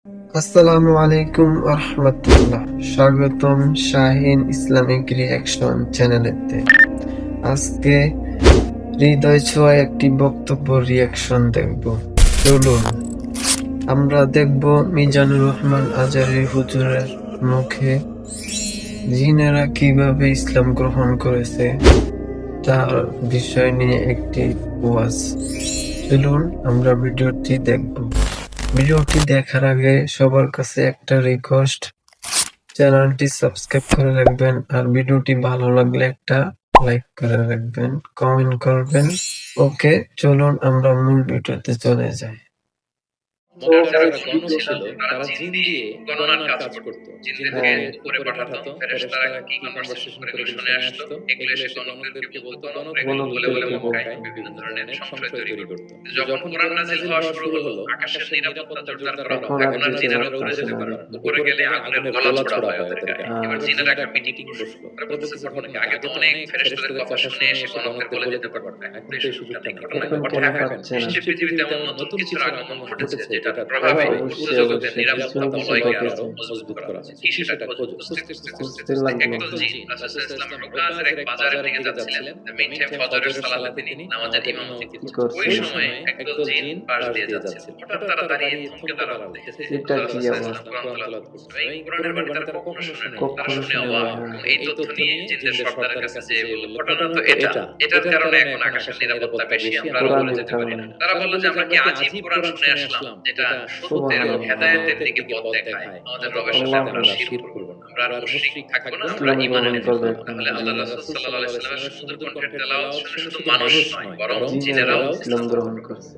আসসালামু আলাইকুম রাহমাতুল্লাহ। স্বাগতম শাহিন ইসলামিক রিঅ্যাকশন চ্যানেলেতে। আজকে হৃদয় ছোঁয়া একটি বক্তব্য রিঅ্যাকশন দেখব। চলুন আমরা দেখব মিজানুর রহমান আজারী হুজুরের মুখে জিনেরা কিভাবে ইসলাম গ্রহণ করেছে তার বিষয় নিয়ে একটি ওয়াজ। চলুন আমরা ভিডিওটি দেখব। ভিডিওটি দেখার আগে সবার কাছে একটা রিকোয়েস্ট, চ্যানেলটি সাবস্ক্রাইব করে রাখবেন আর ভিডিওটি ভালো লাগলে একটা লাইক করে রাখবেন, কমেন্ট করবেন। ওকে, চলুন আমরা মূল ভিডিওতে চলে যাই। মক্কার যারা গণক ছিল তারা জিন দিয়ে গণনার কাজ করত। জিনদেরকে উপরে পাঠাতো, ফেরেশতারা কি কনভারসেশন করে এগুলো শুনে আসতো, এগুলো এসে গণকদেরকে বলতো, গণক বলে বলে মক্কায় বিভিন্ন ধরনের সংশয় তৈরি করত। যখন কোরআন নাযিল হওয়া শুরু হলো, আকাশের নিরাপত্তা জোরদার করা হলো, এখন আর জিনেরা উড়ে যেতে পারে না। উপরে গেলে আগুনের গোলা ছোড়া হয় ওদের গায়ে। এবার জিনেরা একটা মিটিং বসলো। তারা বলতেছে ঘটনা কি, আগে তো অনেক ফেরেশতাদের কথা শুনে এসে গণকদের বলে যেতে পারতো, এখন তো এই সুযোগটা নেই। ঘটনা নিশ্চয়ই পৃথিবীতে এমন নতুন কিছুর আগমন ঘটেছে যেটার প্রভাবে উচ্চজগতের নিরাপত্তা বলয়কে আরো মজবুত করা হয়েছে। কি সেটা খোঁজ খুঁজতে একদল জিন রাসূলুল্লাহ সাল্লাল্লাহু আলাইহি ওয়াসাল্লাম এক বাজারের দিকে যাচ্ছিলেন। মেইন টাইম ফজরের সালাতে তিনি নামাজের ইমামতি করছেন। ওই সময় একদল জিন পাশ দিয়ে যাচ্ছিল। হঠাৎ তারা দাঁড়িয়ে থমকে দাঁড়ালো। এটা কি অবস্থা? এই কোরআনের বাণী তারা কখনো শোনেনি। তারা শুনে অবাক। এই তথ্য নিয়ে জিনদের সর্দারের কাছে যেয়ে বলল, ঘটনা তো এটা। এটার কারণে এখন আকাশের নিরাপত্তা বেশি, আমরা আর উপরে যেতে পারি না। তারা বলল যে আমরা কি আজীব কোরআন শুনে আসলাম যেটা সত্যের ও হেদায়েতের দিকে পথ দেখায়। আমাদের রবের সাথে আমরা শিরক করব না। আমরা আর মুশরিক থাকব না, আমরা ঈমান এনে ফেলব। তাহলে আল্লাহ রাসূল সাল্লাল্লাহু আলাইহি ওয়াসাল্লামের সুমধুর কণ্ঠের তেলাওয়াত শুনে শুধু মানুষ নয়, বরং জিনেরাও ইসলাম গ্রহণ করেছে।